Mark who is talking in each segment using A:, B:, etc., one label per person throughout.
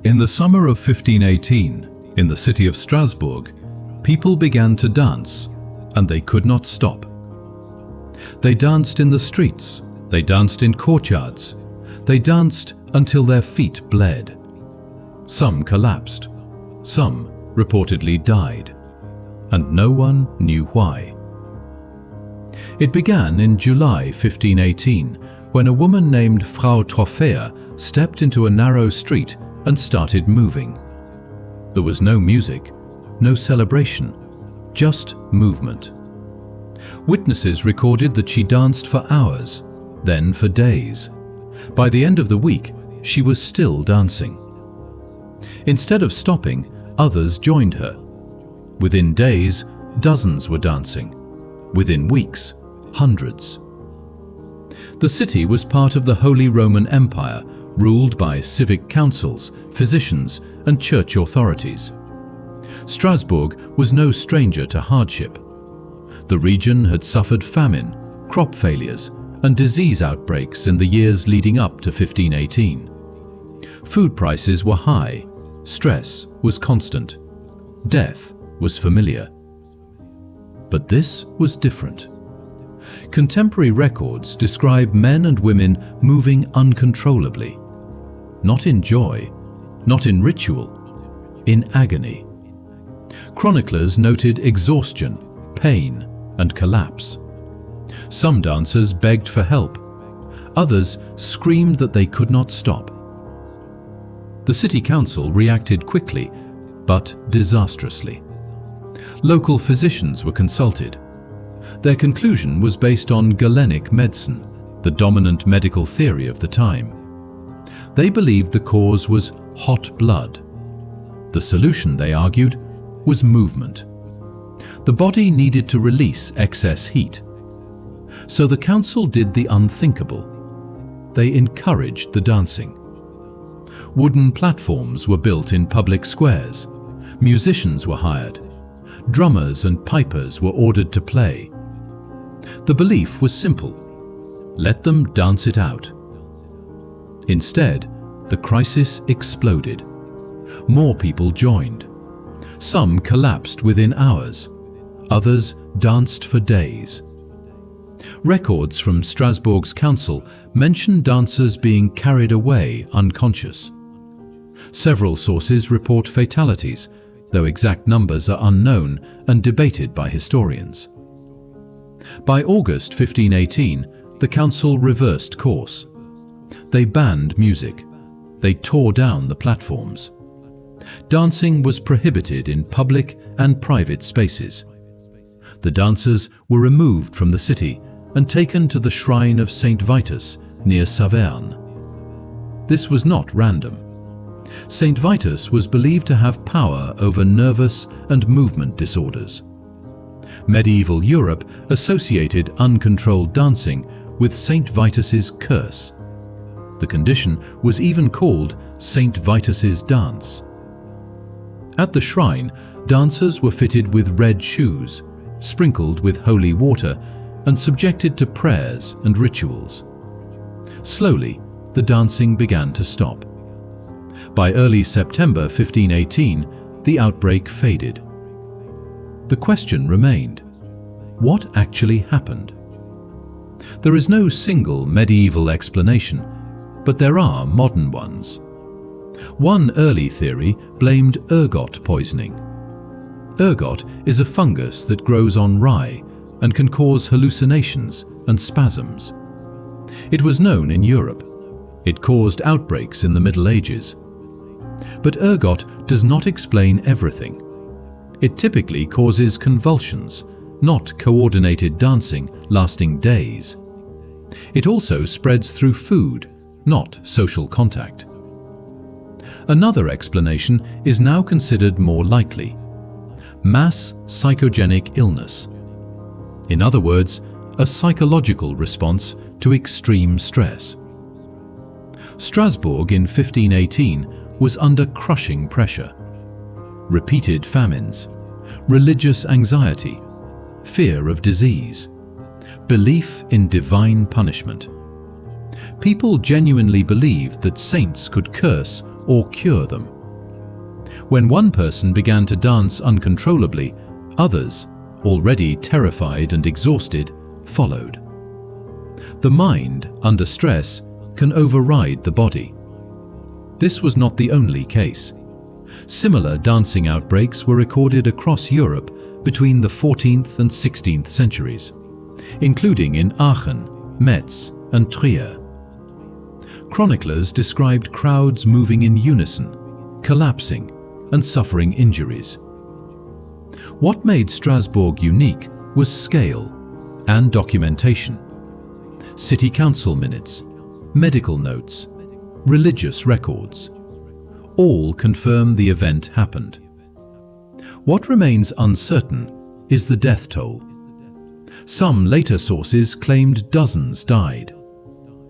A: In the summer of 1518, in the city of Strasbourg, people began to dance, and they could not stop. They danced in the streets, they danced in courtyards, they danced until their feet bled. Some collapsed, some reportedly died, and no one knew why. It began in July 1518, when a woman named Frau Trofea stepped into a narrow street and started moving. There was no music, no celebration, just movement. Witnesses recorded that she danced for hours, then for days. By the end of the week, she was still dancing. Instead of stopping, others joined her. Within days, dozens were dancing. Within weeks, hundreds. The city was part of the Holy Roman Empire, ruled by civic councils, physicians, and church authorities. Strasbourg was no stranger to hardship. The region had suffered famine, crop failures, and disease outbreaks in the years leading up to 1518. Food prices were high, stress was constant, death was familiar. But this was different. Contemporary records describe men and women moving uncontrollably, not in joy, not in ritual, in agony. Chroniclers noted exhaustion, pain, and collapse. Some dancers begged for help. Others screamed that they could not stop. The city council reacted quickly, but disastrously. Local physicians were consulted. Their conclusion was based on Galenic medicine, the dominant medical theory of the time. They believed the cause was hot blood. The solution, they argued, was movement. The body needed to release excess heat. So the council did the unthinkable. They encouraged the dancing. Wooden platforms were built in public squares. Musicians were hired. Drummers and pipers were ordered to play. The belief was simple: let them dance it out. Instead, the crisis exploded. More people joined. Some collapsed within hours. Others danced for days. Records from Strasbourg's council mention dancers being carried away unconscious. Several sources report fatalities, though exact numbers are unknown and debated by historians. By August 1518, the council reversed course. They banned music. They tore down the platforms. Dancing was prohibited in public and private spaces. The dancers were removed from the city and taken to the shrine of Saint Vitus near Saverne. This was not random. Saint Vitus was believed to have power over nervous and movement disorders. Medieval Europe associated uncontrolled dancing with Saint Vitus's curse. The condition was even called Saint Vitus's dance. At the shrine, dancers were fitted with red shoes, sprinkled with holy water, and subjected to prayers and rituals. Slowly, the dancing began to stop. By early September 1518, the outbreak faded. The question remained: what actually happened? There is no single medieval explanation, but there are modern ones. One early theory blamed ergot poisoning. Ergot is a fungus that grows on rye and can cause hallucinations and spasms. It was known in Europe. It caused outbreaks in the Middle Ages. But ergot does not explain everything. It typically causes convulsions, not coordinated dancing lasting days. It also spreads through food, not social contact. Another explanation is now considered more likely: mass psychogenic illness. In other words, a psychological response to extreme stress. Strasbourg in 1518 was under crushing pressure. Repeated famines, religious anxiety, fear of disease, belief in divine punishment. People genuinely believed that saints could curse or cure them. When one person began to dance uncontrollably, others, already terrified and exhausted, followed. The mind, under stress, can override the body. This was not the only case. Similar dancing outbreaks were recorded across Europe between the 14th and 16th centuries, including in Aachen, Metz, and Trier. Chroniclers described crowds moving in unison, collapsing, and suffering injuries. What made Strasbourg unique was scale and documentation. City council minutes, medical notes, religious records, all confirm the event happened. What remains uncertain is the death toll. Some later sources claimed dozens died.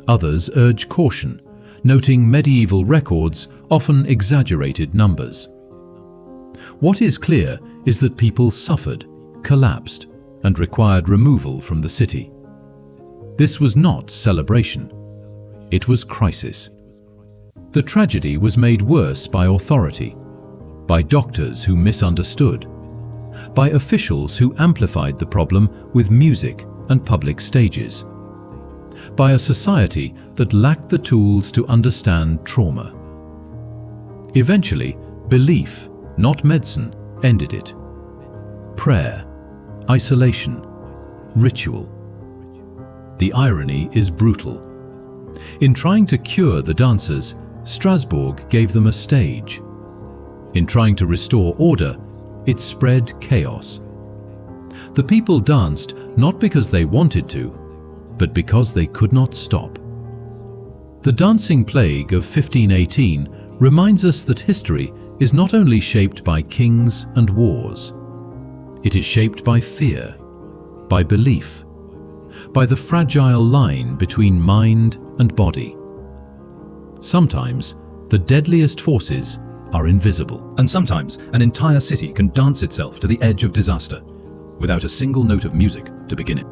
A: Others urge caution, noting medieval records often exaggerated numbers. What is clear is that people suffered, collapsed, and required removal from the city. This was not celebration. It was crisis. The tragedy was made worse by authority, by doctors who misunderstood, by officials who amplified the problem with music and public stages, by a society that lacked the tools to understand trauma. Eventually, belief, not medicine, ended it. Prayer, isolation, ritual. The irony is brutal. In trying to cure the dancers, Strasbourg gave them a stage. In trying to restore order, it spread chaos. The people danced not because they wanted to, but because they could not stop. The dancing plague of 1518 reminds us that history is not only shaped by kings and wars. It is shaped by fear, by belief, by the fragile line between mind and body. Sometimes, the deadliest forces are invisible.
B: And sometimes, an entire city can dance itself to the edge of disaster, without a single note of music to begin it.